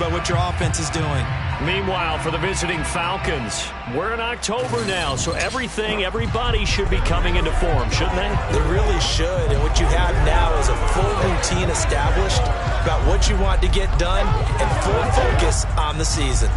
by what your offense is doing. Meanwhile, for the visiting Falcons, we're in October now, so everybody should be coming into form, shouldn't they? They really should, and what you have now is a full routine established about what you want to get done and full focus on the season.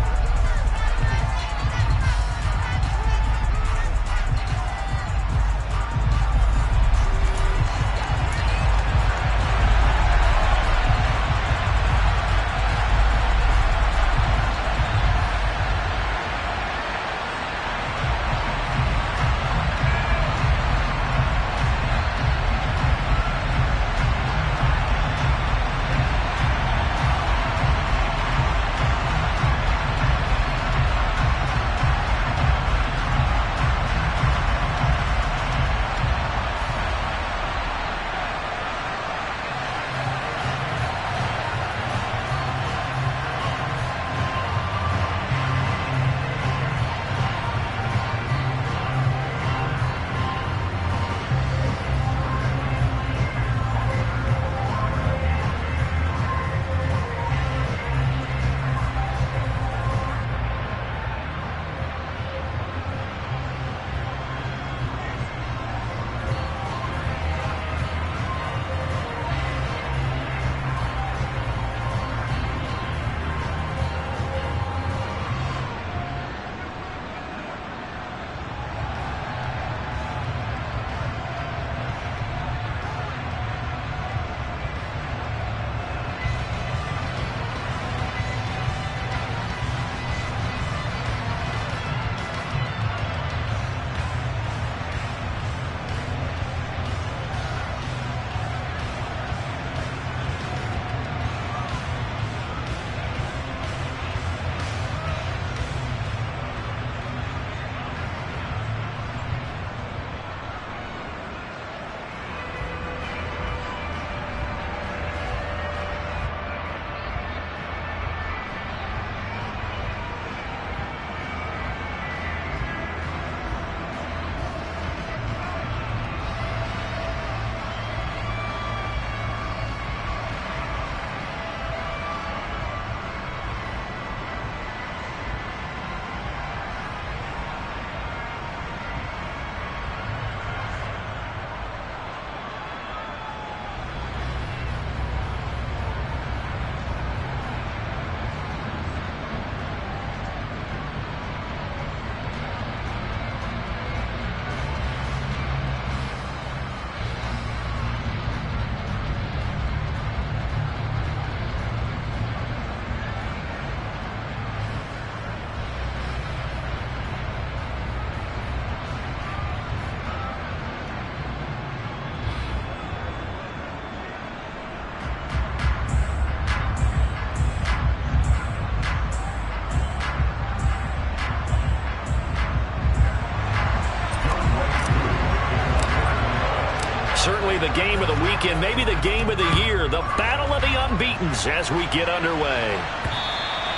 Certainly the game of the weekend, maybe the game of the year, the battle of the unbeatens as we get underway.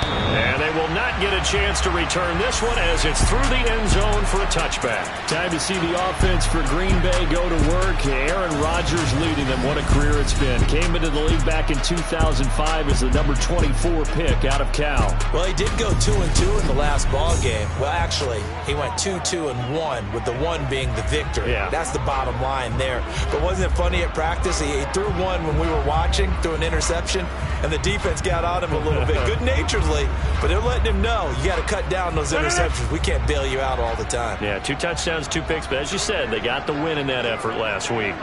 And they will not get a chance to return this one as it's through the end zone for a touchback. Time to see the offense for Green Bay go to work. Aaron Rodgers leading them. What a career it's been. Came into the league back in 2005 as the number 24 pick out of Cal. Well, he did go 2-2 in the last ball game. Well, actually, he went 2-2-1, with the one being the victory. Yeah. That's the bottom line there. But wasn't it funny at practice? He threw one when we were watching, threw an interception, and the defense got on him a little bit, good-naturedly. But they're letting him know, you got to cut down those interceptions. We can't bail you out all the time. Yeah, 2 touchdowns, 2 picks. But as you said, they got the win in that effort last week.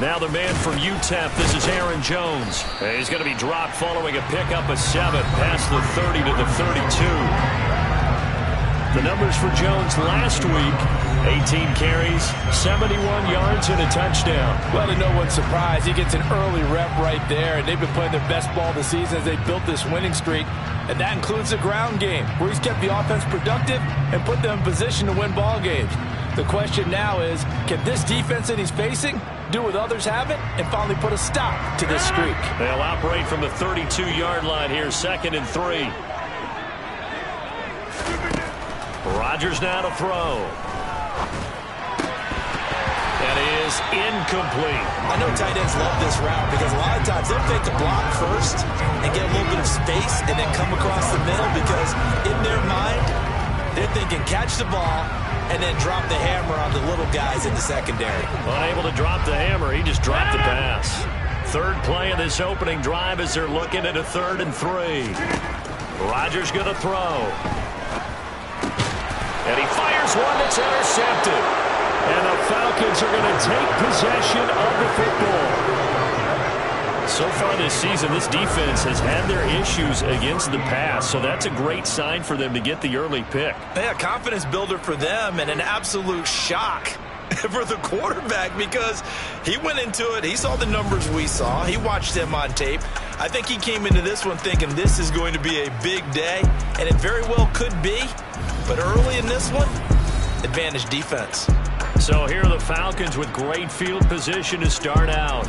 Now the man from UTEP, this is Aaron Jones. He's going to be dropped following a pickup of 7 past the 30 to the 32. The numbers for Jones last week, 18 carries, 71 yards, and a touchdown. Well, to no one's surprise, he gets an early rep right there, and they've been playing their best ball this season as they built this winning streak. And that includes the ground game, where he's kept the offense productive and put them in position to win ball games. The question now is, can this defense that he's facing do what others haven't and finally put a stop to this streak? They'll operate from the 32-yard line here, 2nd and 3. Rodgers now to throw. That is is incomplete. I know tight ends love this route because a lot of times they'll take the block first and get a little bit of space and then come across the middle because in their mind, they're thinking catch the ball and then drop the hammer on the little guys in the secondary. Unable to drop the hammer, he just dropped the pass. Third play of this opening drive as they're looking at a 3rd and 3. Rodgers going to throw. And he fires one that's intercepted. And the Falcons are going to take possession of the football. So far this season, this defense has had their issues against the pass, so that's a great sign for them to get the early pick. Yeah, confidence builder for them and an absolute shock for the quarterback because he went into it. He saw the numbers we saw. He watched them on tape. I think he came into this one thinking this is going to be a big day, and it very well could be. But early in this one, advantage defense. So here are the Falcons with great field position to start out.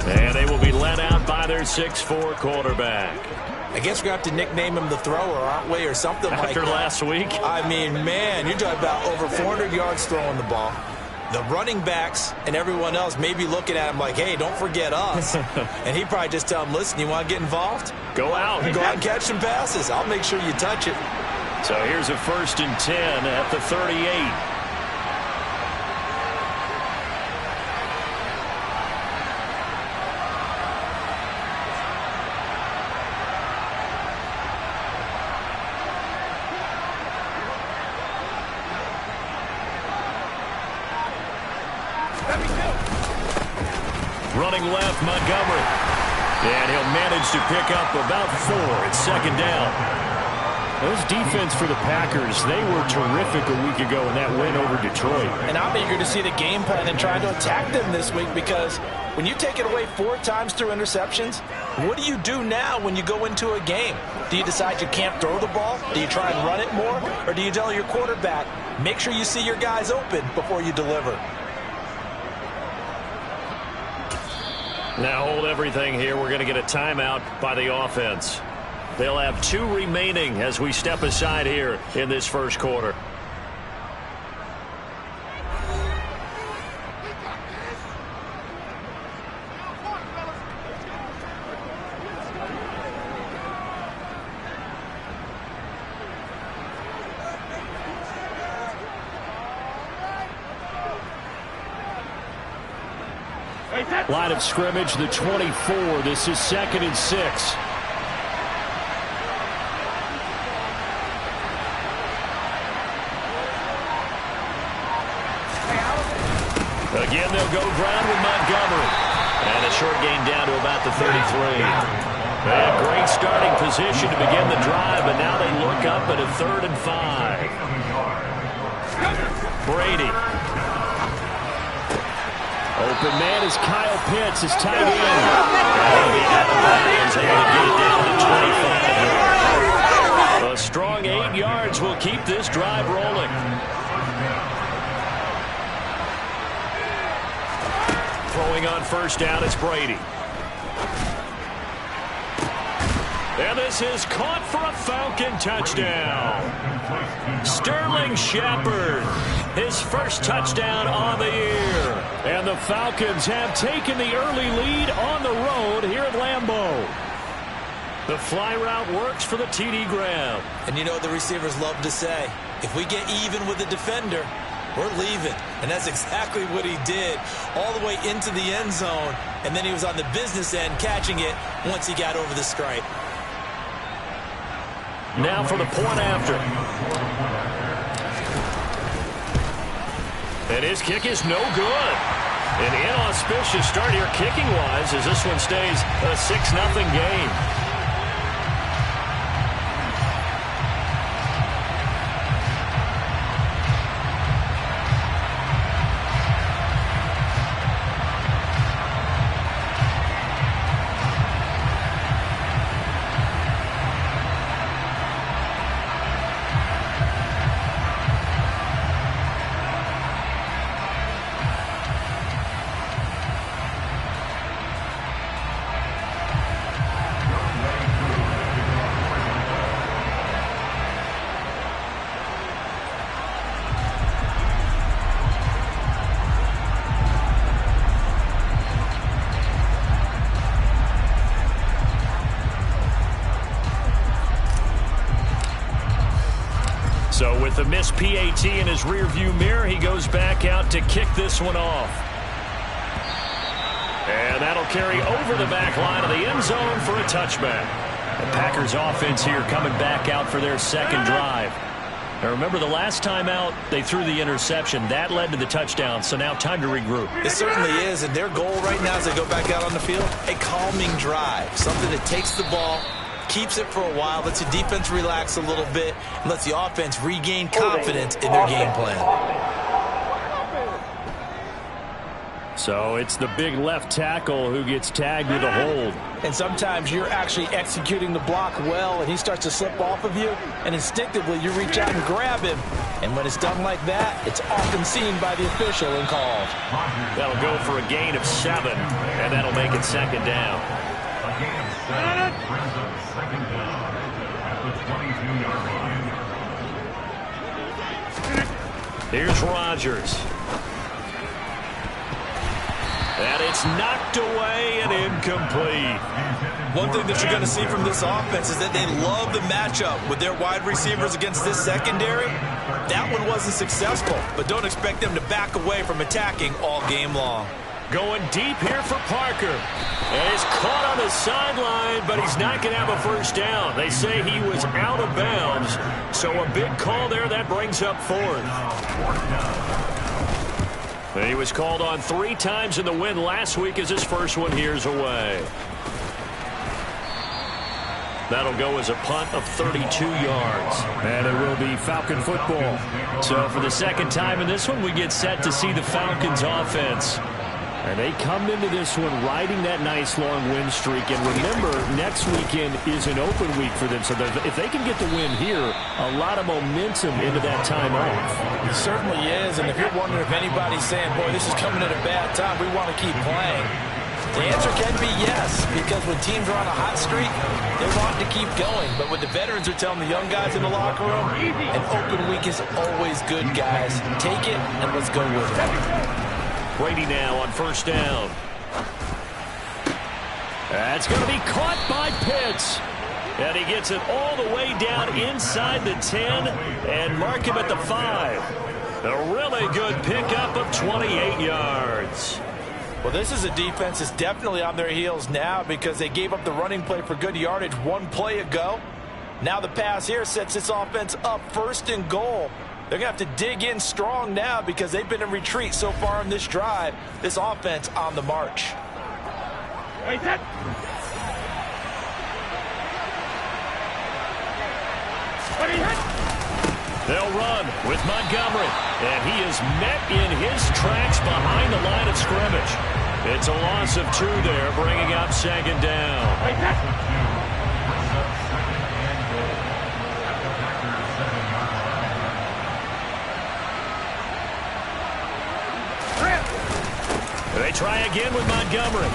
And they will be led out by their 6'4" quarterback. I guess we're going to have to nickname him the thrower, aren't we, or something like that. After last week? I mean, man, you're talking about over 400 yards throwing the ball. The running backs and everyone else may be looking at him like, hey, don't forget us. And he probably just tell him, listen, you want to get involved? Go out. Go out and catch some passes. I'll make sure you touch it. So here's a 1st and 10 at the 38. Running left, Montgomery. And he'll manage to pick up about 4. It's 2nd down. Those defense for the Packers, they were terrific a week ago in that win over Detroit. And I'm eager to see the game plan and try to attack them this week because when you take it away 4 times through interceptions, what do you do now when you go into a game? Do you decide you can't throw the ball? Do you try and run it more? Or do you tell your quarterback, make sure you see your guys open before you deliver? Now hold everything here. We're going to get a timeout by the offense. They'll have 2 remaining as we step aside here in this first quarter. Line of scrimmage, the 24. This is 2nd and 6. Again, they'll go ground with Montgomery. And a short gain down to about the 33. They have great starting position to begin the drive, but now they look up at a 3rd and 5. Brady. Open man is Kyle Pitts, his tight end. A strong 8 yards will keep this drive rolling. Throwing on 1st down, it's Brady. And this is caught for a Falcon touchdown. Sterling Shepard, his first touchdown on the year. And the Falcons have taken the early lead on the road here at Lambeau. The fly route works for the TD grab. And you know what the receivers love to say? If we get even with the defender, we're leaving. And that's exactly what he did all the way into the end zone. And then he was on the business end catching it once he got over the stripe. Now for the point after. And his kick is no good. An inauspicious start here kicking-wise as this one stays a 6-0 game. So with the missed PAT in his rearview mirror, he goes back out to kick this one off. And that'll carry over the back line of the end zone for a touchback. The Packers offense here coming back out for their second drive. Now remember, the last time out, they threw the interception. That led to the touchdown, so now time to regroup. It certainly is, and their goal right now as they go back out on the field, a calming drive. Something that takes the ball, keeps it for a while, lets the defense relax a little bit, and lets the offense regain confidence in their game plan. So it's the big left tackle who gets tagged with a hold. And sometimes you're actually executing the block well, and he starts to slip off of you, and instinctively you reach out and grab him. And when it's done like that, it's often seen by the official and called. That'll go for a gain of 7, and that'll make it second down. Here's Rodgers. And it's knocked away and incomplete. One thing that you're going to see from this offense is that they love the matchup with their wide receivers against this secondary. That one wasn't successful, but don't expect them to back away from attacking all game long. Going deep here for Parker. And he's caught on the sideline, but he's not going to have a first down. They say he was out of bounds. So a big call there. That brings up 4th. He was called on 3 times in the win last week as his first one here's away. That'll go as a punt of 32 yards. And it will be Falcon football. So for the second time in this one, we get set to see the Falcons offense. And they come into this one riding that nice long win streak. And remember, next weekend is an open week for them. So if they can get the win here, a lot of momentum into that time off. It certainly is. And if you're wondering if anybody's saying, boy, this is coming at a bad time, we want to keep playing, the answer can be yes. Because when teams are on a hot streak, they want to keep going. But what the veterans are telling the young guys in the locker room, an open week is always good, guys. Take it and let's go with it. Brady now on first down. That's going to be caught by Pitts. And he gets it all the way down inside the 10 and mark him at the 5. A really good pickup of 28 yards. Well, this is a defense that's definitely on their heels now because they gave up the running play for good yardage one play ago. Now the pass here sets this offense up 1st and goal. They're going to have to dig in strong now because they've been in retreat so far in this drive. This offense on the march. They'll run with Montgomery. And he is met in his tracks behind the line of scrimmage. It's a loss of 2 there, bringing up second down. They try again with Montgomery.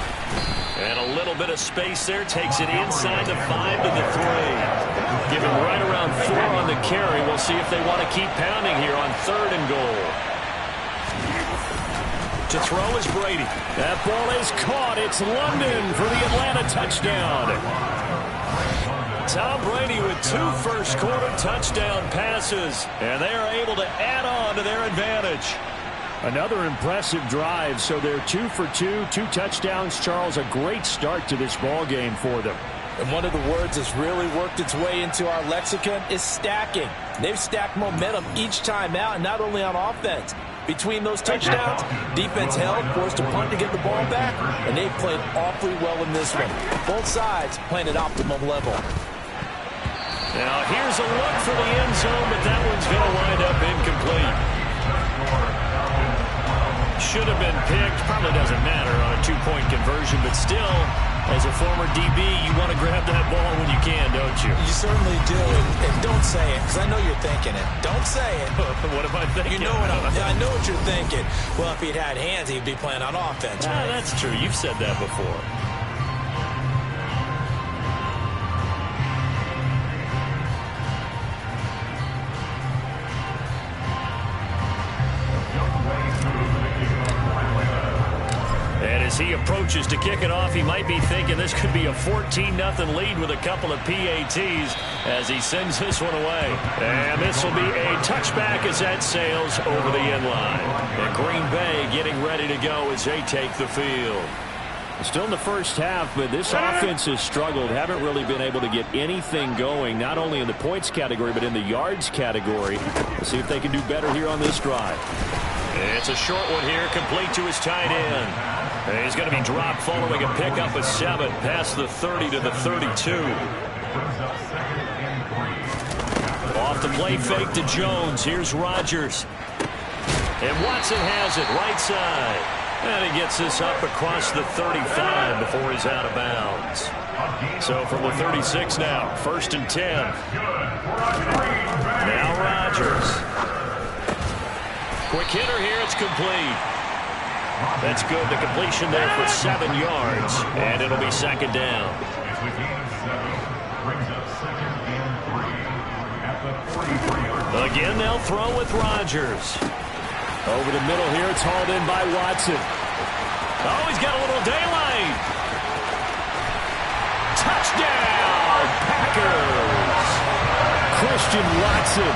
And a little bit of space there. Takes it inside the 5 to the 3. Give him right around 4 on the carry. We'll see if they want to keep pounding here on 3rd and goal. To throw is Brady. That ball is caught. It's London for the Atlanta touchdown. Tom Brady with 2 first-quarter touchdown passes. And they are able to add on to their advantage. Another impressive drive, so they're 2 for 2, 2 touchdowns. Charles, a great start to this ball game for them. And one of the words that's really worked its way into our lexicon is stacking. They've stacked momentum each time out, and not only on offense. Between those touchdowns, defense held, forced a punt to get the ball back, and they've played awfully well in this one. Both sides playing at optimum level. Now here's a look for the end zone, but that one's going to wind up incomplete. Should have been picked. Probably doesn't matter on a 2-point conversion, but still, as a former DB, you want to grab that ball when you can, don't you? You certainly do. And don't say it, because I know you're thinking it. Don't say it. What am I thinking? You know what I know what you're thinking. Well, if he'd had hands, he'd be playing on offense. Right? That's true. You've said that before. As he approaches to kick it off, he might be thinking this could be a 14-0 lead with a couple of PATs as he sends this one away. And this will be a touchback as that sails over the end line. And Green Bay getting ready to go as they take the field. Still in the first half, but this offense has struggled. Haven't really been able to get anything going, not only in the points category, but in the yards category. We'll see if they can do better here on this drive. It's a short one here, complete to his tight end. And he's going to be dropped following a pickup of 7 past the 30 to the 32. Off the play fake to Jones. Here's Rodgers. And Watson has it right side. And he gets this up across the 35 before he's out of bounds. So from the 36 now, 1st and 10. Now Rodgers. Quick hitter here, it's complete. That's good, the completion there for 7 yards. And it'll be 2nd down. Again, they'll throw with Rodgers. Over the middle here, it's hauled in by Watson. Oh, he's got a little daylight. Touchdown, Packers. Christian Watson.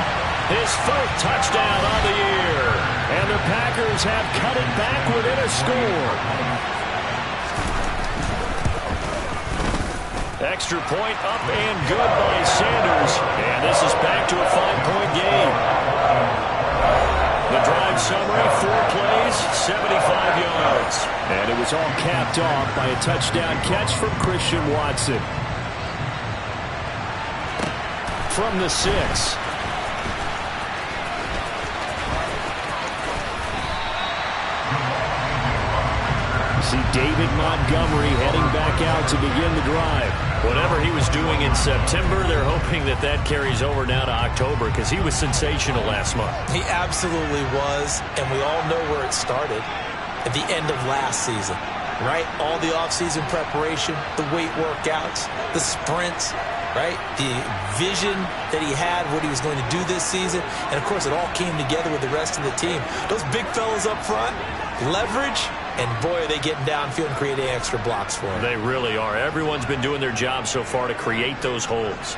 His 4th touchdown on the year. And the Packers have cut it back within a score. Extra point up and good by Sanders. And this is back to a 5-point game. The drive summary, 4 plays, 75 yards. And it was all capped off by a touchdown catch from Christian Watson. From the 6. See David Montgomery heading back out to begin the drive. Whatever he was doing in September, they're hoping that that carries over now to October because he was sensational last month. He absolutely was, and we all know where it started at the end of last season, right? All the offseason preparation, the weight workouts, the sprints, right? The vision that he had, what he was going to do this season, and of course it all came together with the rest of the team. Those big fellas up front, leverage, and boy, are they getting downfield and creating extra blocks for him. They really are. Everyone's been doing their job so far to create those holes.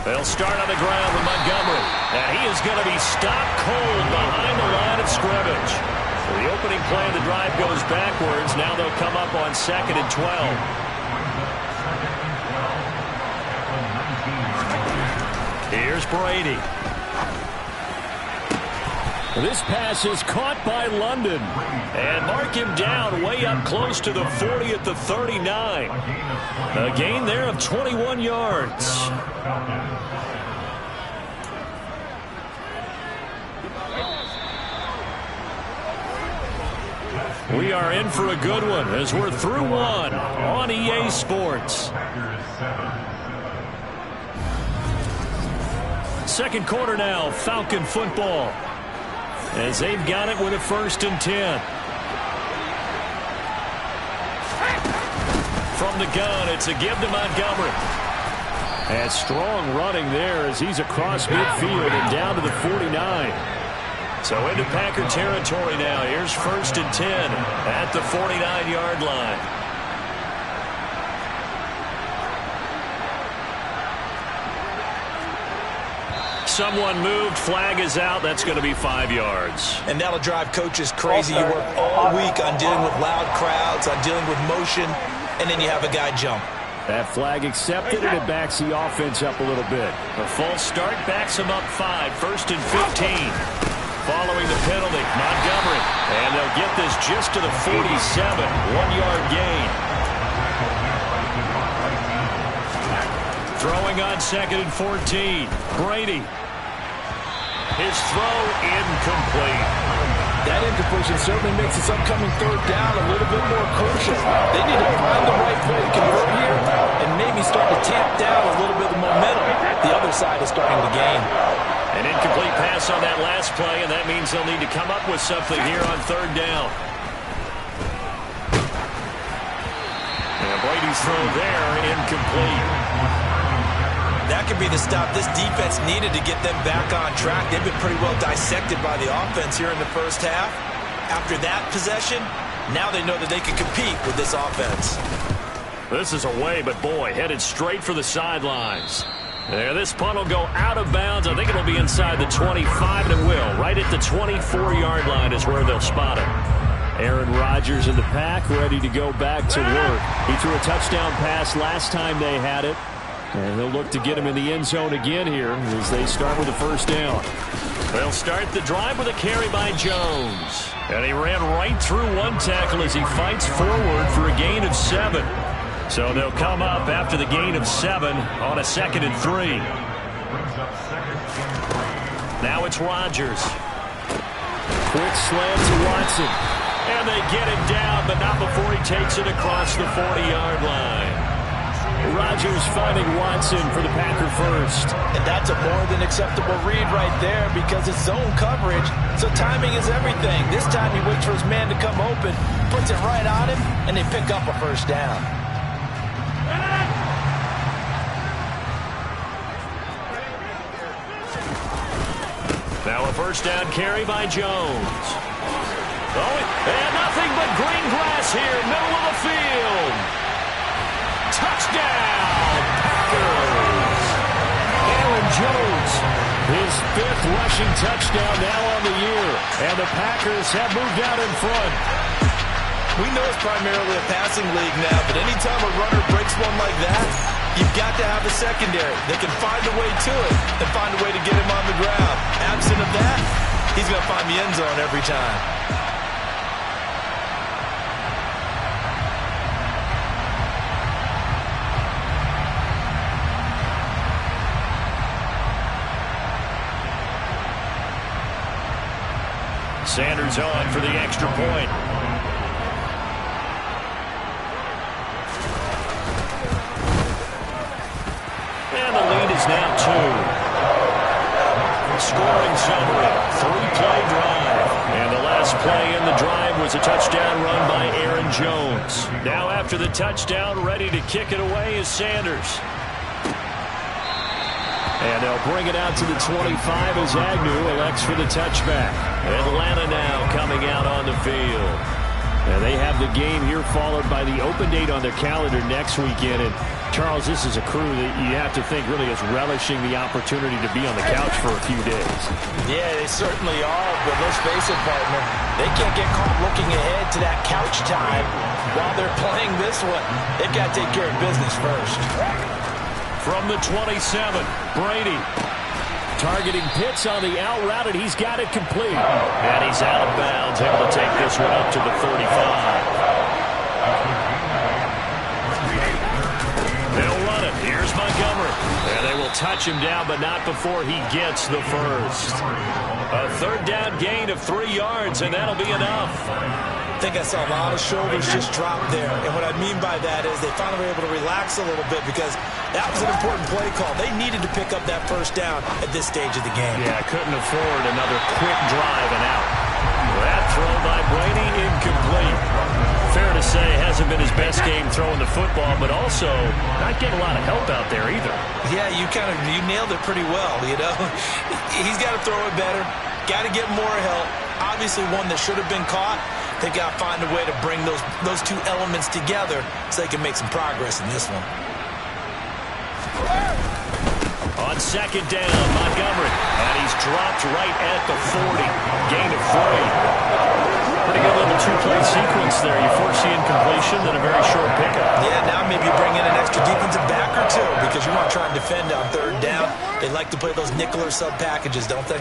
They'll start on the ground with Montgomery. And he is going to be stopped cold behind the line of scrimmage. So the opening play of the drive goes backwards. Now they'll come up on 2nd and 12. Here's Brady. This pass is caught by London. And mark him down way up close to the 40 at the 39. A gain there of 21 yards. We are in for a good one as we're through one on EA Sports. Second quarter now, Falcon football. As they've got it with a 1st and 10. From the gun, it's a give to Montgomery. And strong running there as he's across midfield and down to the 49. So into Packer territory now. Here's 1st and 10 at the 49-yard line. Someone moved. Flag is out. That's going to be 5 yards. And that'll drive coaches crazy. You work all week on dealing with loud crowds, on dealing with motion, and then you have a guy jump. That flag accepted, and it backs the offense up a little bit. A false start backs him up 5. 1st and 15. Following the penalty, Montgomery. And they'll get this just to the 47. 1-yard gain. Throwing on 2nd and 14. Brady. His throw incomplete. That incompletion certainly makes this upcoming 3rd down a little bit more crucial. They need to find the right play to convert here and maybe start to tamp down a little bit of momentum. The other side is starting to gain. An incomplete pass on that last play, and that means they'll need to come up with something here on 3rd down. And Brady's throw there incomplete. That could be the stop this defense needed to get them back on track. They've been pretty well dissected by the offense here in the first half. After that possession, now they know that they can compete with this offense. This is away, but boy, headed straight for the sidelines. There, this punt will go out of bounds. I think it'll be inside the 25, and it will. Right at the 24-yard line is where they'll spot it. Aaron Rodgers in the pack, ready to go back to work. He threw a touchdown pass last time they had it. And they'll look to get him in the end zone again here as they start with a first down. They'll start the drive with a carry by Jones. And he ran right through one tackle as he fights forward for a gain of 7. So they'll come up after the gain of 7 on a 2nd and 3. Now it's Rodgers. Quick slant to Watson. And they get him down, but not before he takes it across the 40-yard line. Rodgers finding Watson for the Packer first. And that's a more than acceptable read right there because it's zone coverage, so timing is everything. This time he waits for his man to come open, puts it right on him, and they pick up a first down. Now a first down carry by Jones. Oh, and nothing but green grass here, middle of the field. Touchdown, Packers! Aaron Jones, his 5th rushing touchdown now on the year. And the Packers have moved out in front. We know it's primarily a passing league now, but anytime a runner breaks one like that, you've got to have a secondary. They can find a way to it and find a way to get him on the ground. Absent of that, he's going to find the end zone every time. Sanders on for the extra point. And the lead is now 2. Scoring summary, 3-play drive. And the last play in the drive was a touchdown run by Aaron Jones. Now after the touchdown, ready to kick it away is Sanders. And they'll bring it out to the 25 as Agnew elects for the touchback. Atlanta now coming out on the field. And they have the game here followed by the open date on their calendar next weekend. And Charles, this is a crew that you have to think really is relishing the opportunity to be on the couch for a few days. Yeah, they certainly are, but let's face it, partner. They can't get caught looking ahead to that couch time while they're playing this one. They've got to take care of business first. From the 27, Brady. Targeting Pitts on the out route, and he's got it complete. And he's out of bounds, able to take this one up to the 35. They'll run it. Here's Montgomery. And they will touch him down, but not before he gets the first. A 3rd down gain of 3 yards, and that'll be enough. I think I saw a lot of shoulders just drop there. And what I mean by that is they finally were able to relax a little bit because that was an important play call. They needed to pick up that first down at this stage of the game. Yeah, couldn't afford another quick drive and out. That throw by Brady incomplete. Fair to say, hasn't been his best game throwing the football, but also not getting a lot of help out there either. Yeah, you nailed it pretty well, you know. He's got to throw it better. Got to get more help. Obviously one that should have been caught. They've got to find a way to bring those two elements together so they can make some progress in this one. On 2nd down, Montgomery. And he's dropped right at the 40. Gain of 3. Pretty good little 2-play sequence there. You foresee incompletion and a very short pickup. Yeah, now maybe you bring in an extra defensive back or two because you want to try and defend on 3rd down. They like to play those nickel or sub packages, don't they?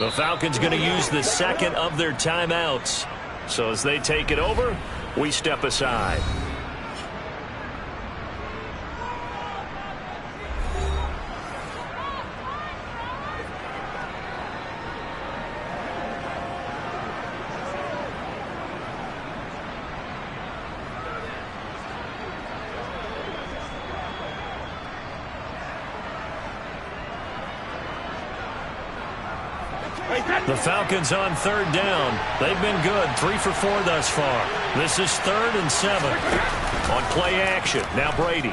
The Falcons going to use the 2nd of their timeouts. So as they take it over, we step aside. The Falcons on third down. They've been good, 3 for 4 thus far. This is 3rd and 7. On play action, now Brady.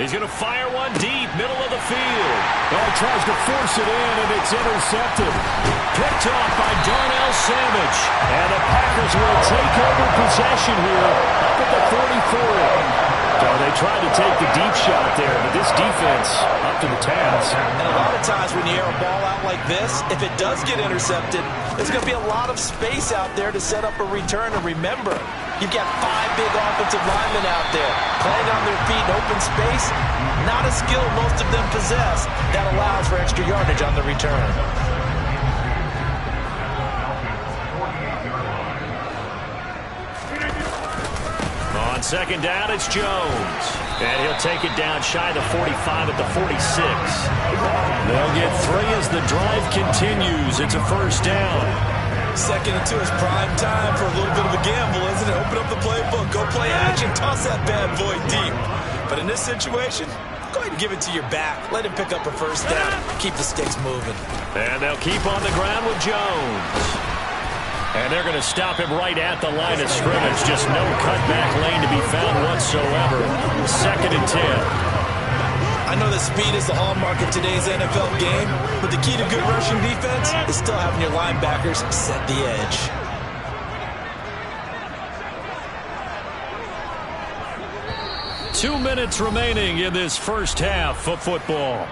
He's going to fire one deep, middle of the field. Oh, tries to force it in, and it's intercepted. Picked off by Darnell Savage. And the Packers will take over possession here up at the 44. So they tried to take the deep shot there, but this defense up to the task. And a lot of times when you air a ball out like this, if it does get intercepted, there's going to be a lot of space out there to set up a return. And remember, you've got 5 big offensive linemen out there playing on their feet in open space. Not a skill most of them possess that allows for extra yardage on the return. On second down, it's Jones. And he'll take it down shy of the 45 at the 46. They'll get 3 as the drive continues. It's a first down. Second and 2 is prime time for a little bit of a gamble, isn't it? Open up the playbook, go play action, toss that bad boy deep. But in this situation, go ahead and give it to your back. Let him pick up a first down. Keep the sticks moving. And they'll keep on the ground with Jones. And they're going to stop him right at the line of scrimmage. Just no cutback lane to be found whatsoever. 2nd and 10. I know that speed is the hallmark of today's NFL game, but the key to good rushing defense is still having your linebackers set the edge. Two minutes remaining in this first half of football.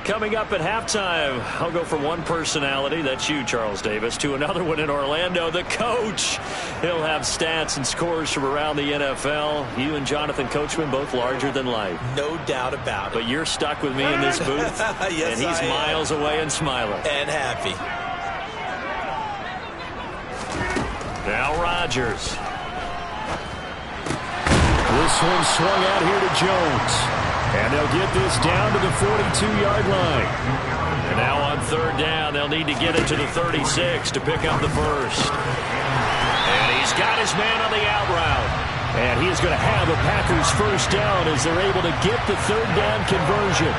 Coming up at halftime, I'll go from one personality, that's you, Charles Davis, to another one in Orlando, the coach. He'll have stats and scores from around the NFL. You and Jonathan Coachman, both larger than life. No doubt about it. But you're stuck with me in this booth, yes, and he's miles away and smiling. And happy. Now Rodgers. This one swung out here to Jones. And they'll get this down to the 42-yard line. And now on third down, they'll need to get it to the 36 to pick up the first. And he's got his man on the out route. And he is going to have a Packers first down as they're able to get the third down conversion.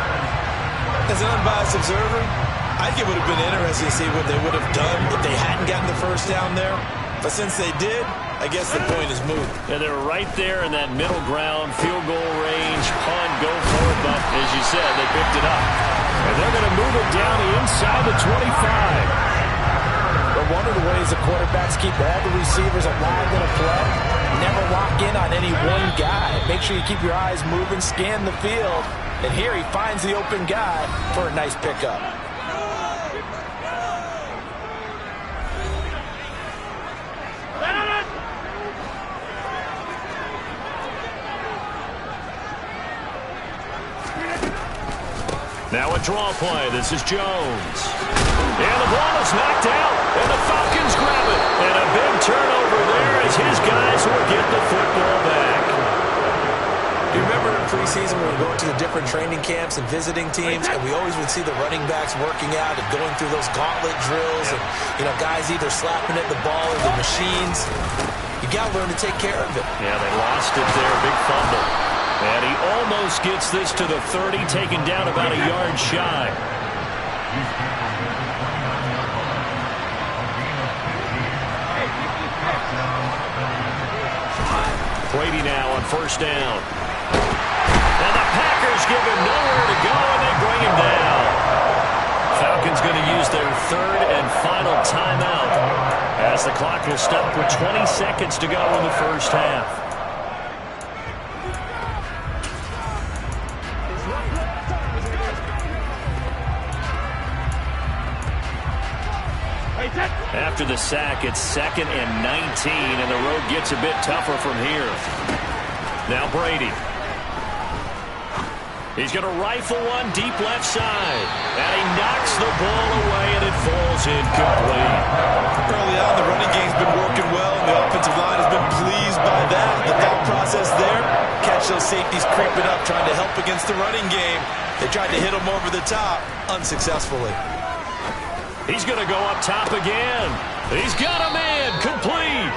As an unbiased observer, I think it would have been interesting to see what they would have done if they hadn't gotten the first down there. But since they did, I guess the point is moved. And they're right there in that middle ground, field goal range, punt, go for it. But as you said, they picked it up. And they're going to move it down inside the 25. But one of the ways the quarterbacks keep all the receivers alive in a play, never lock in on any one guy. Make sure you keep your eyes moving, scan the field. And here he finds the open guy for a nice pickup. Now a draw play. This is Jones. And the ball is knocked out. And the Falcons grab it. And a big turnover there as his guys will get the football back. Do you remember in preseason when we were going to the different training camps and visiting teams, and we always would see the running backs working out and going through those gauntlet drills, and guys either slapping at the ball or the machines. You got to learn to take care of it. Yeah, they lost it there. Big fumble. And he almost gets this to the 30, taken down about a yard shy. Brady now on first down. And the Packers give him nowhere to go, and they bring him down. Falcons going to use their third and final timeout as the clock will stop with 20 seconds to go in the first half. After the sack, it's 2nd and 19, and the road gets a bit tougher from here. Now Brady. He's going to rifle one deep left side, and he knocks the ball away, and it falls incomplete. Early on, the running game's been working well, and the offensive line has been pleased by that. The thought process there, catch those safeties creeping up, trying to help against the running game. They tried to hit them over the top, unsuccessfully. He's going to go up top again. He's got a man, complete.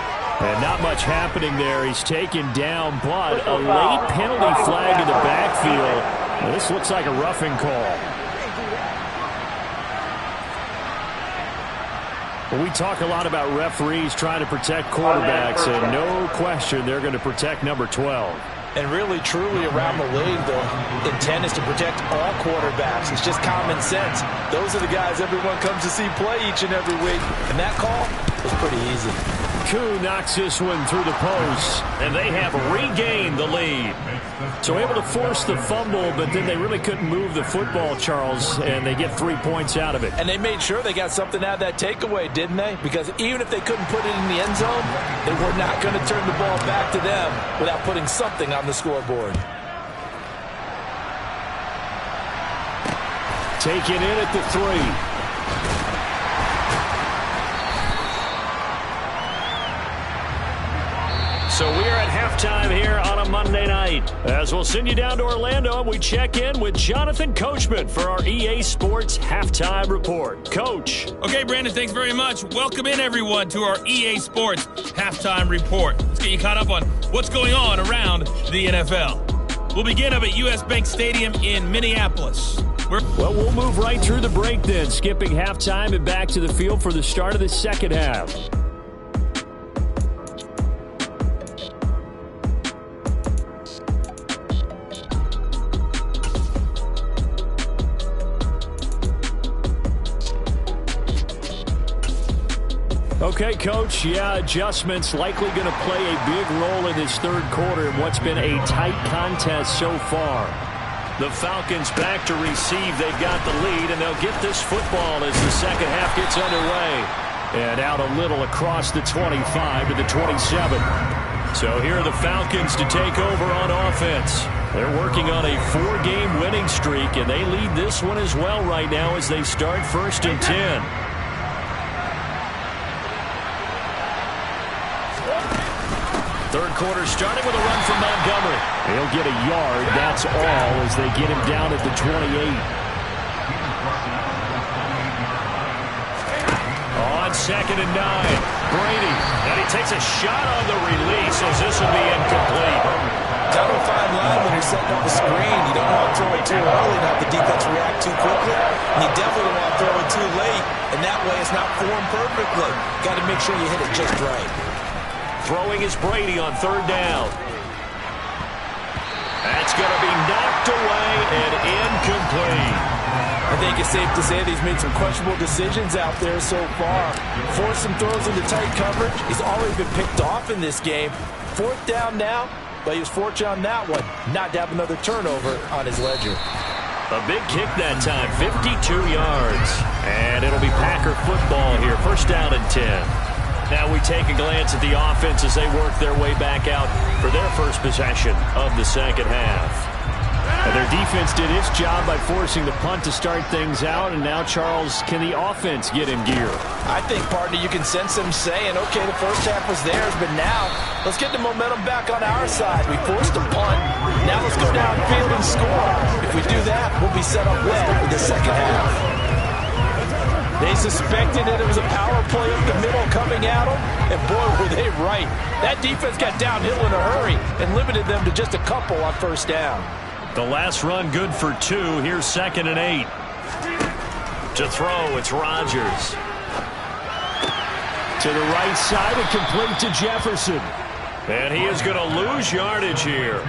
And not much happening there. He's taken down, but a late penalty flag in the backfield. Well, this looks like a roughing call. Well, we talk a lot about referees trying to protect quarterbacks, and no question they're going to protect number 12. And really, truly, around the league, the intent is to protect all quarterbacks. It's just common sense. Those are the guys everyone comes to see play each and every week. And that call was pretty easy. Koo knocks this one through the post, and they have regained the lead. So able to force the fumble, but then they really couldn't move the football, Charles, and they get 3 points out of it. And they made sure they got something out of that takeaway, didn't they? Because even if they couldn't put it in the end zone, they were not going to turn the ball back to them without putting something on the scoreboard. Taken in at the 3. So we are at halftime here on a Monday night. As we'll send you down to Orlando, and we check in with Jonathan Coachman for our EA Sports Halftime Report. Coach. Okay, Brandon, thanks very much. Welcome in, everyone, to our EA Sports Halftime Report. Let's get you caught up on what's going on around the NFL. We'll begin up at U.S. Bank Stadium in Minneapolis. Well, we'll move right through the break then, skipping halftime and back to the field for the start of the second half. Okay, Coach, adjustments likely going to play a big role in this third quarter in what's been a tight contest so far. The Falcons back to receive. They've got the lead, and they'll get this football as the second half gets underway. And out a little across the 25 to the 27. So here are the Falcons to take over on offense. They're working on a 4-game winning streak, and they lead this one as well right now as they start 1st and 10. Third quarter starting with a run from Montgomery. He'll get a yard. That's all as they get him down at the 28. On 2nd and 9. Brady. And he takes a shot on the release as this will be incomplete. Down a fine line when you're setting up a screen. You don't want to throw it too early, not the defense react too quickly. And you definitely don't want to throw it too late. And that way it's not formed perfectly. Got to make sure you hit it just right. Throwing is Brady on 3rd down. That's going to be knocked away and incomplete. I think it's safe to say that he's made some questionable decisions out there so far. Forced some throws into tight coverage. He's already been picked off in this game. 4th down now, but he was fortunate on that one not to have another turnover on his ledger. A big kick that time, 52 yards. And it'll be Packer football here, 1st down and 10. Now we take a glance at the offense as they work their way back out for their first possession of the second half. And their defense did its job by forcing the punt to start things out. And now, Charles, can the offense get in gear? I think, partner, you can sense them saying, okay, the first half was theirs, but now let's get the momentum back on our side. We forced a punt. Now let's go downfield and score. If we do that, we'll be set up well for the second half. They suspected that it was a power play up the middle coming at them, and boy, were they right. That defense got downhill in a hurry and limited them to just a couple on 1st down. The last run good for 2. Here's 2nd and 8. To throw, it's Rodgers. To the right side and complete to Jefferson. And he is going to lose yardage here.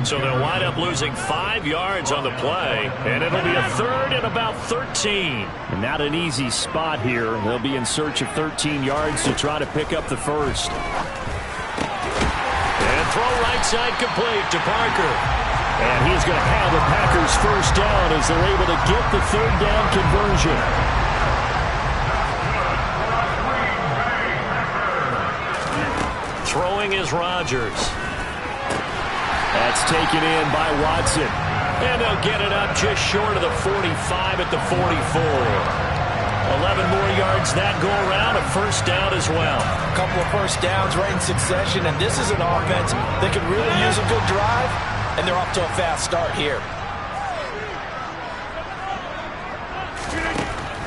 So they'll wind up losing 5 yards on the play, and it'll be a 3rd and about 13. And not an easy spot here. They'll be in search of 13 yards to try to pick up the first. And throw right side complete to Parker. And he's going to have the Packers 1st down as they're able to get the 3rd down conversion. Throwing is Rodgers. That's taken in by Watson. And they'll get it up just short of the 45 at the 44. 11 more yards that go around, a 1st down as well. A couple of 1st downs right in succession, and this is an offense that could really use a good drive, and they're off to a fast start here.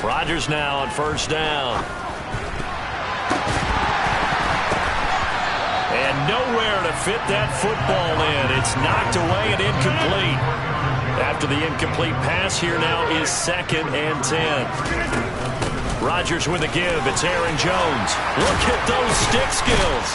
Rodgers now on 1st down. And nowhere to fit that football in. It's knocked away and incomplete. After the incomplete pass, here now is 2nd and 10. Rodgers with a give. It's Aaron Jones. Look at those stick skills.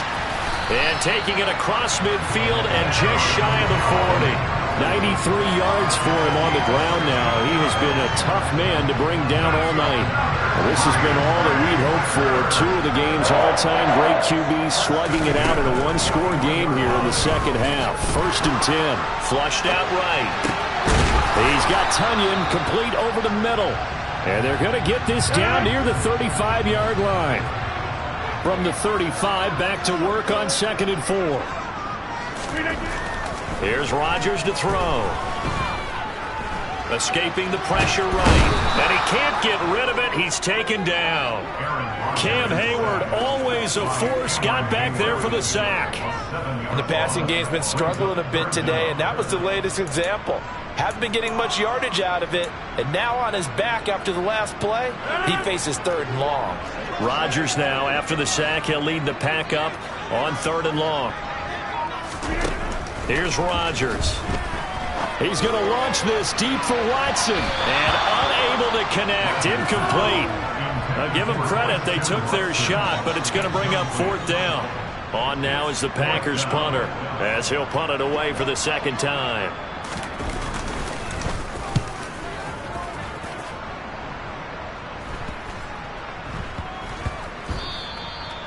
And taking it across midfield and just shy of the 40. 93 yards for him on the ground now. He has been a tough man to bring down all night. Well, this has been all that we'd hoped for. 2 of the game's all-time great QBs slugging it out in a one-score game here in the second half. 1st and 10. Flushed out right. He's got Tunyon complete over the middle. And they're going to get this down near the 35-yard line. From the 35, back to work on 2nd and 4. Here's Rodgers to throw. Escaping the pressure right. And he can't get rid of it. He's taken down. Cam Hayward, always a force, got back there for the sack. The passing game's been struggling a bit today, and that was the latest example. Haven't been getting much yardage out of it, and now on his back after the last play, he faces 3rd and long. Rodgers now, after the sack, he'll lead the pack up on 3rd and long. Here's Rodgers. He's going to launch this deep for Watson. And unable to connect. Incomplete. Now give them credit. They took their shot, but it's going to bring up 4th down. On now is the Packers punter, as he'll punt it away for the 2nd time.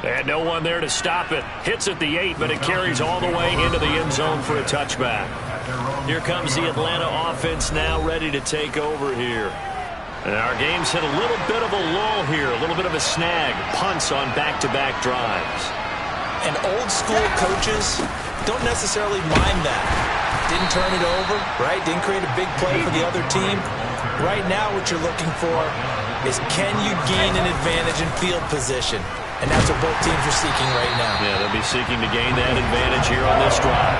And no one there to stop it. Hits at the 8, but it carries all the way into the end zone for a touchback. Here comes the Atlanta offense now ready to take over here. And our game's hit a little bit of a lull here, a little bit of a snag. Punts on back-to-back drives. And old-school coaches don't necessarily mind that. Didn't turn it over, right? Didn't create a big play for the other team. Right now what you're looking for is can you gain an advantage in field position? And that's what both teams are seeking right now. Yeah, they'll be seeking to gain that advantage here on this drive.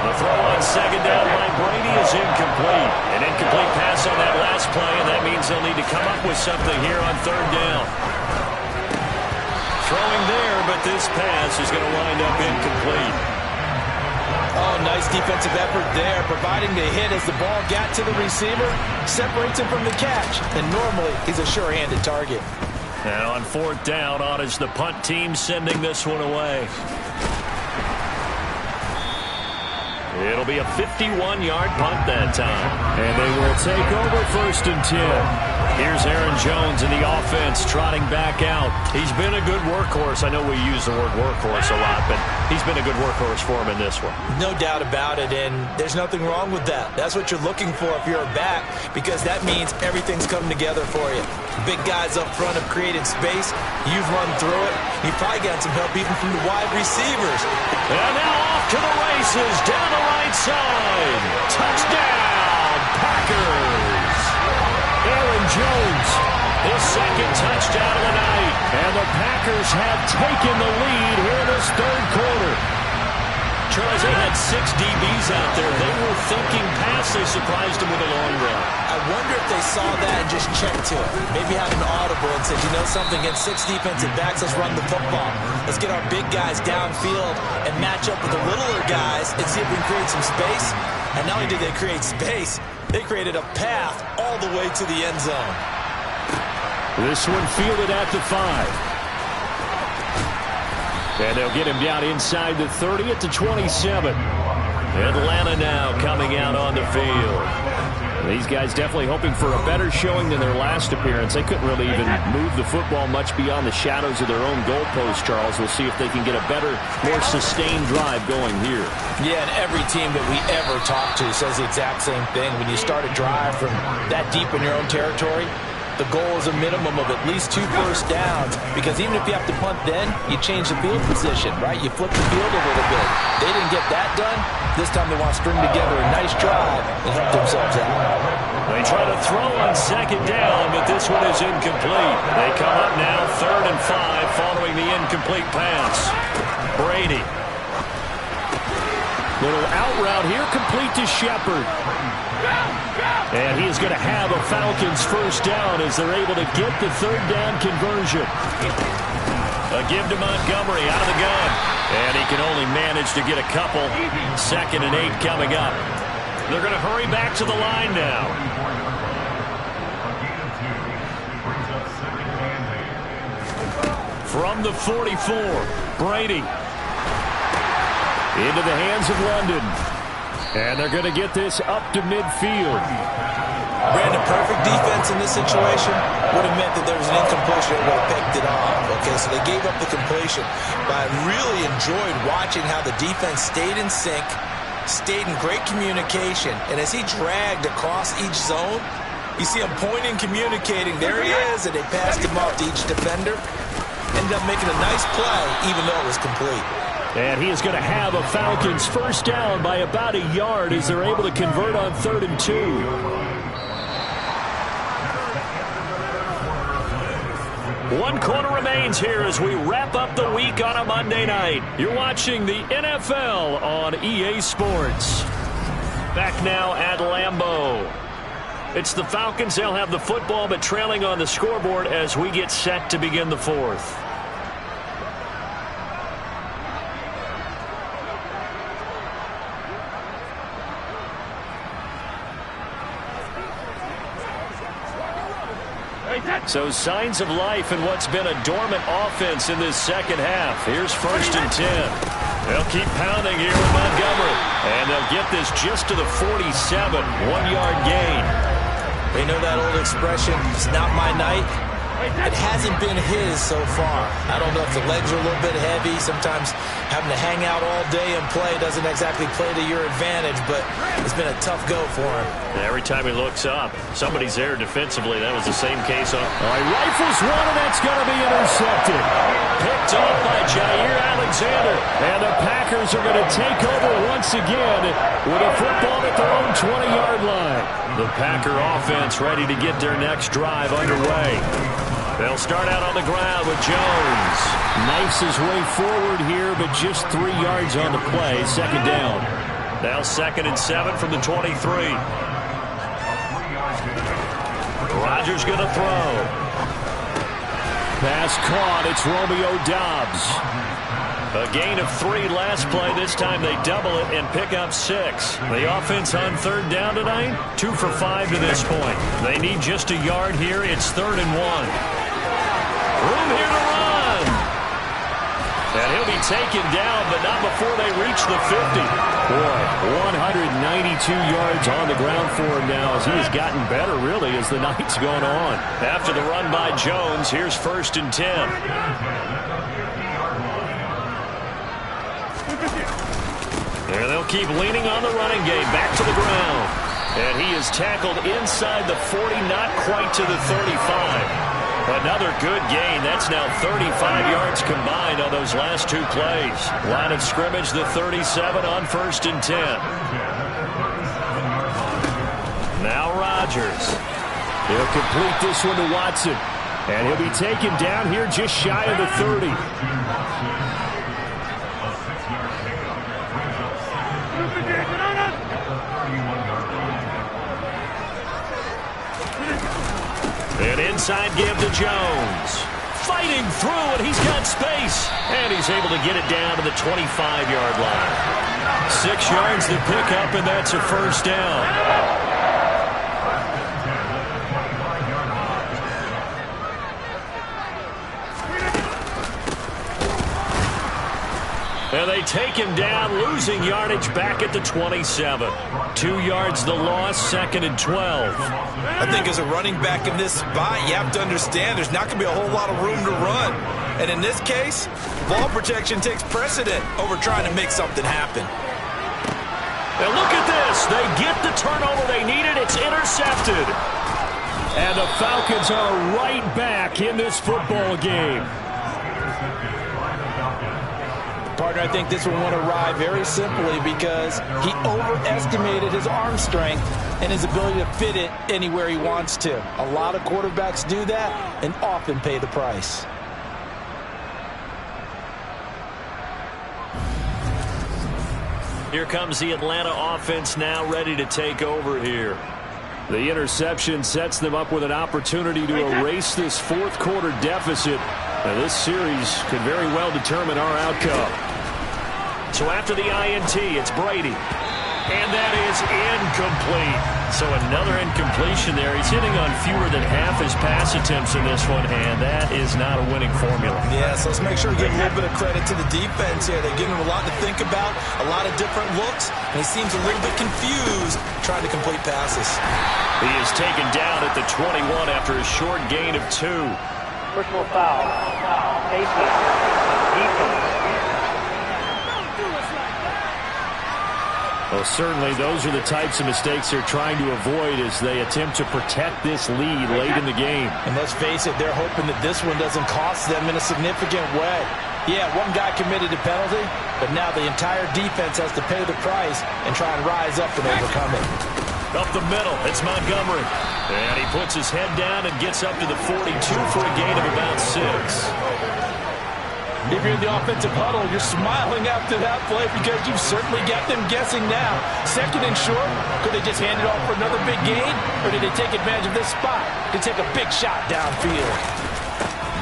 The throw on 2nd down by Brady is incomplete. An incomplete pass on that last play, and that means they'll need to come up with something here on 3rd down. Throwing there, but this pass is going to wind up incomplete. Oh, nice defensive effort there, providing the hit as the ball got to the receiver, separates him from the catch, and normally he's a sure-handed target. Now on 4th down, on is the punt team sending this one away. It'll be a 51-yard punt that time. And they will take over 1st and 10. Here's Aaron Jones in the offense trotting back out. He's been a good workhorse. I know we use the word workhorse a lot, but he's been a good workhorse for him in this one. No doubt about it, and there's nothing wrong with that. That's what you're looking for if you're a back, because that means everything's coming together for you. Big guys up front have created space. You've run through it. You've probably gotten some help even from the wide receivers. And now off to the races down the right side. Touchdown, Packers. Aaron Jones, his 2nd touchdown of the night. And the Packers have taken the lead here in this 3rd quarter. Charles, they had 6 DBs out there. They were thinking pass. They surprised him with a long run. I wonder if they saw that and just checked to it. Maybe had an audible and said, you know something, against 6 defensive backs, let's run the football. Let's get our big guys downfield and match up with the littler guys and see if we can create some space. And not only did they create space, they created a path all the way to the end zone. This one fielded at the 5. And they'll get him down inside the 30 at the 27. Atlanta now coming out on the field. These guys definitely hoping for a better showing than their last appearance. They couldn't really even move the football much beyond the shadows of their own goalpost, Charles. We'll see if they can get a better, more sustained drive going here. Yeah, and every team that we ever talk to says the exact same thing. When you start a drive from that deep in your own territory, the goal is a minimum of at least 2 first downs, because even if you have to punt then, you change the field position, right? You flip the field a little bit. They didn't get that done. This time they want to string together a nice drive and help themselves out. They try to throw on 2nd down, but this one is incomplete. They come up now 3rd and 5 following the incomplete pass. Brady. Little out route here, complete to Shepard. And he's going to have a Falcons first down as they're able to get the 3rd down conversion. A give to Montgomery out of the gun. And he can only manage to get a couple. 2nd and 8 coming up. They're going to hurry back to the line now. From the 44, Brady. Into the hands of London. And they're going to get this up to midfield. Brandon, perfect defense in this situation would have meant that there was an incompletion that would have picked it off. Okay, so they gave up the completion. But I really enjoyed watching how the defense stayed in sync, stayed in great communication. And as he dragged across each zone, you see him pointing, communicating. There he is, and they passed him off to each defender. Ended up making a nice play, even though it was complete. And he is going to have a Falcons first down by about a yard as they're able to convert on 3rd and 2. 1 quarter remains here as we wrap up the week on a Monday night. You're watching the NFL on EA Sports. Back now at Lambeau. It's the Falcons. They'll have the football, but trailing on the scoreboard as we get set to begin the 4th. So signs of life in what's been a dormant offense in this second half. Here's 1st and 10. They'll keep pounding here with Montgomery. And they'll get this just to the 47. 1-yard gain. They know that old expression, it's not my night. It hasn't been his so far. I don't know if the legs are a little bit heavy. Sometimes having to hang out all day and play doesn't exactly play to your advantage, but it's been a tough go for him. Every time he looks up, somebody's there defensively. That was the same case on. Rifles one, and that's going to be intercepted. Picked off by Jair Alexander. And the Packers are going to take over once again with a football at their own 20-yard line. The Packer offense ready to get their next drive underway. They'll start out on the ground with Jones. Knifes his way forward here, but just 3 yards on the play. 2nd down. Now 2nd and 7 from the 23. Rodgers going to throw. Pass caught. It's Romeo Doubs. A gain of 3 last play. This time they double it and pick up 6. The offense on 3rd down tonight, 2 for 5 to this point. They need just a yard here. It's 3rd and 1. Room here to run. And he'll be taken down, but not before they reach the 50. Boy, 192 yards on the ground for him now as he has gotten better, really, as the night's gone on. After the run by Jones, here's 1st and 10. And they'll keep leaning on the running game. Back to the ground. And he is tackled inside the 40, not quite to the 35. Another good gain. That's now 35 yards combined on those last 2 plays. Line of scrimmage, the 37 on 1st and 10. Now Rodgers. He'll complete this one to Watson. And he'll be taken down here just shy of the 30. An inside give to Jones. Fighting through, and he's got space. And he's able to get it down to the 25-yard line. 6 yards to pick up, and that's a 1st down. And they take him down, losing yardage back at the 27. 2 yards the loss, 2nd and 12. I think as a running back in this spot, you have to understand there's not going to be a whole lot of room to run. And in this case, ball protection takes precedent over trying to make something happen. And look at this. They get the turnover they needed. It's intercepted. And the Falcons are right back in this football game. Partner, I think this one went awry very simply because he overestimated his arm strength and his ability to fit it anywhere he wants to. A lot of quarterbacks do that and often pay the price. Here comes the Atlanta offense now ready to take over here. The interception sets them up with an opportunity to erase this 4th quarter deficit. Now, this series could very well determine our outcome. So after the INT, it's Brady. And that is incomplete. So another incompletion there. He's hitting on fewer than half his pass attempts in this one, and that is not a winning formula. Yeah, so let's make sure we give a little bit of credit to the defense here. They're giving him a lot to think about, a lot of different looks, and he seems a little bit confused trying to complete passes. He is taken down at the 21 after a short gain of 2. Personal foul. Safety. Defense. Well, certainly those are the types of mistakes they're trying to avoid as they attempt to protect this lead late in the game. And let's face it, they're hoping that this one doesn't cost them in a significant way. Yeah, one guy committed a penalty, but now the entire defense has to pay the price and try and rise up and overcome it. Up the middle, it's Montgomery. And he puts his head down and gets up to the 42 for a gain of about 6. If you're in the offensive huddle, you're smiling after that play because you've certainly got them guessing now. Second and short, could they just hand it off for another big gain? Or did they take advantage of this spot to take a big shot downfield?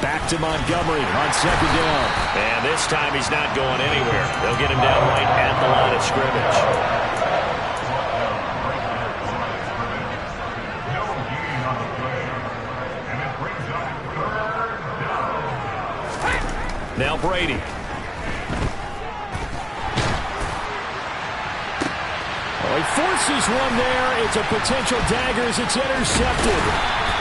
Back to Montgomery on second down. And this time he's not going anywhere. They'll get him down right at the line of scrimmage. Now Brady. Oh, he forces one there. It's a potential dagger as it's intercepted.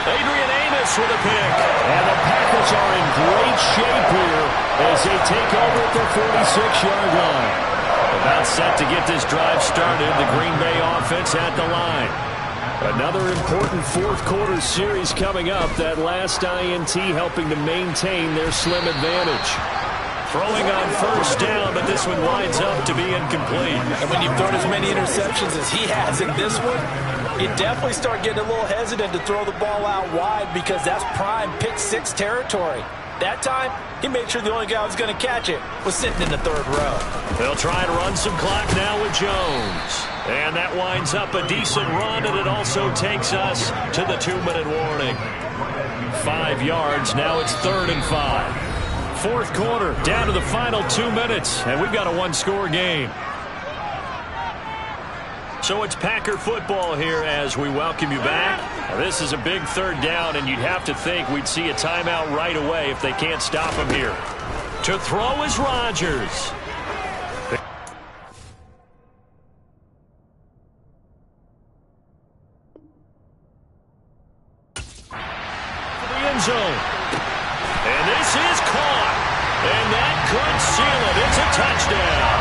Adrian Amos with a pick. And the Packers are in great shape here as they take over at their 46-yard line. About set to get this drive started. The Green Bay offense at the line. Another important fourth-quarter series coming up. That last INT helping to maintain their slim advantage. Throwing on first down, but this one winds up to be incomplete. And when you've thrown as many interceptions as he has in this one, you definitely start getting a little hesitant to throw the ball out wide because that's prime pick 6 territory. That time, he made sure the only guy who was going to catch it was sitting in the third row. They'll try and run some clock now with Jones. And that winds up a decent run, and it also takes us to the 2-minute warning. 5 yards, now it's 3rd and 5. Fourth quarter, down to the final 2 minutes, and we've got a one-score game. So it's Packer football here as we welcome you back. Now, this is a big 3rd down, and you'd have to think we'd see a timeout right away if they can't stop him here. To throw is Rodgers. For the end zone. And this is caught. And that could seal it. It's a touchdown.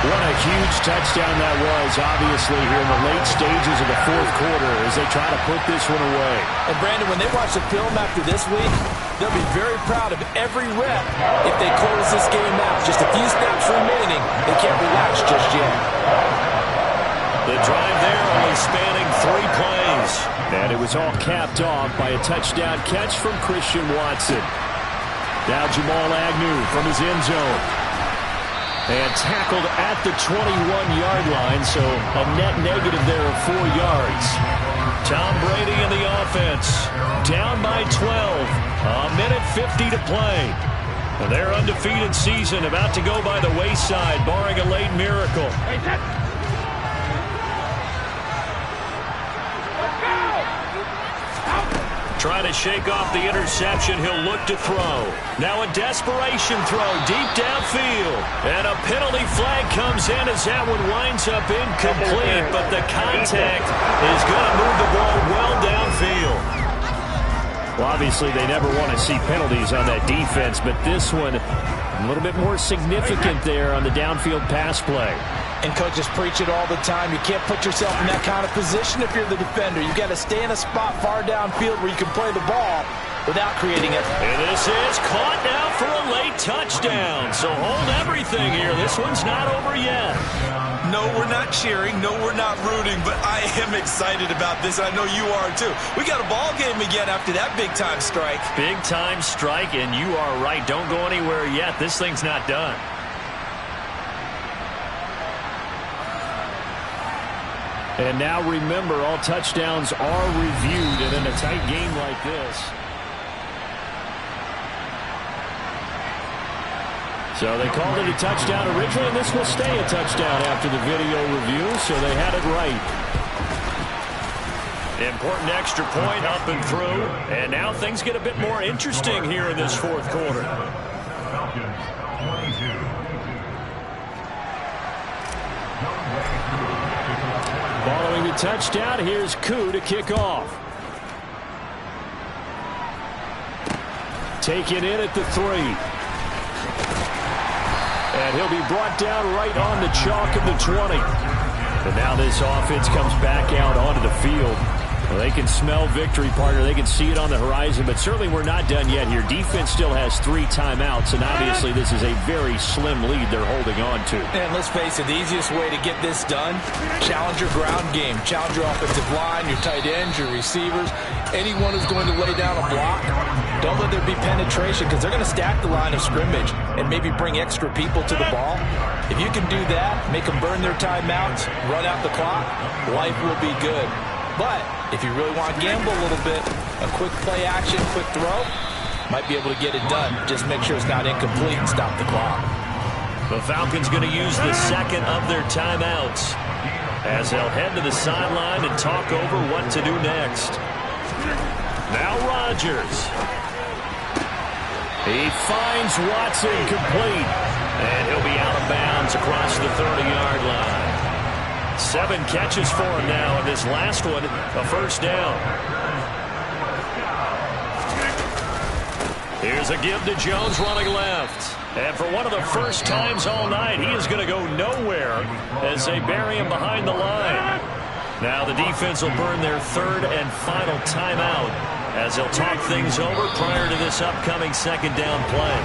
What a huge touchdown that was, obviously, here in the late stages of the fourth quarter as they try to put this one away. And, Brandon, when they watch the film after this week, they'll be very proud of every rep if they close this game out. Just a few snaps remaining. They can't relax just yet. The drive there only spanning 3 plays. And it was all capped off by a touchdown catch from Christian Watson. Now Jamal Agnew from his end zone. And tackled at the 21-yard line, so a net negative there of 4 yards. Tom Brady in the offense. Down by 12. A minute 50 to play. And their undefeated season about to go by the wayside, barring a late miracle. Trying to shake off the interception. He'll look to throw. Now a desperation throw deep downfield. And a penalty flag comes in as that one winds up incomplete. But the contact is going to move the ball well downfield. Well, obviously they never want to see penalties on that defense. But this one, a little bit more significant there on the downfield pass play. And coaches preach it all the time. You can't put yourself in that kind of position if you're the defender. You've got to stay in a spot far downfield where you can play the ball without creating it. And this is caught now for a late touchdown. So hold everything here. This one's not over yet. No, we're not cheering. No, we're not rooting. But I am excited about this. I know you are too. We got a ball game again after that big-time strike. Big-time strike, and you are right. Don't go anywhere yet. This thing's not done. And now remember, all touchdowns are reviewed, and in a tight game like this. So they called it a touchdown originally, and this will stay a touchdown after the video review, so they had it right. Important extra point up and through, and now things get a bit more interesting here in this fourth quarter. Following the touchdown, here's Koo to kick off. Taken in at the 3. And he'll be brought down right on the chalk of the 20. And now this offense comes back out onto the field. Well, they can smell victory, partner. They can see it on the horizon, but certainly we're not done yet here. Defense still has 3 timeouts, and obviously this is a very slim lead they're holding on to. And let's face it, the easiest way to get this done, challenge your ground game. Challenge your offensive line, your tight ends, your receivers, anyone who's going to lay down a block. Don't let there be penetration, because they're going to stack the line of scrimmage and maybe bring extra people to the ball. If you can do that, make them burn their timeouts, run out the clock, life will be good. But if you really want to gamble a little bit, a quick play action, quick throw, might be able to get it done. Just make sure it's not incomplete and stop the clock. The Falcons going to use the second of their timeouts as they'll head to the sideline and talk over what to do next. Now Rodgers. He finds Watson complete, and he'll be out of bounds across the 30-yard line. 7 catches for him now, and this last one, a first down. Here's a give to Jones running left. And for one of the first times all night, he is going to go nowhere as they bury him behind the line. Now the defense will burn their 3rd and final timeout as they'll talk things over prior to this upcoming second down play.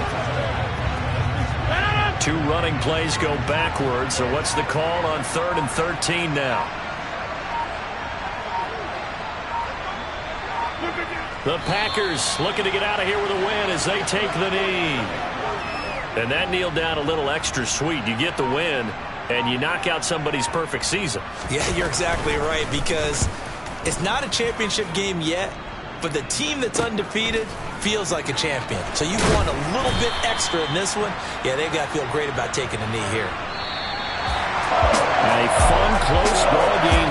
2 running plays go backwards, so what's the call on 3rd and 13 now? The Packers looking to get out of here with a win as they take the knee. And that kneeled down a little extra sweet. You get the win, and you knock out somebody's perfect season. Yeah, you're exactly right, because it's not a championship game yet, but the team that's undefeated feels like a champion. So you want a little bit extra in this one. Yeah, they got to feel great about taking a knee here. A fun, close ball game.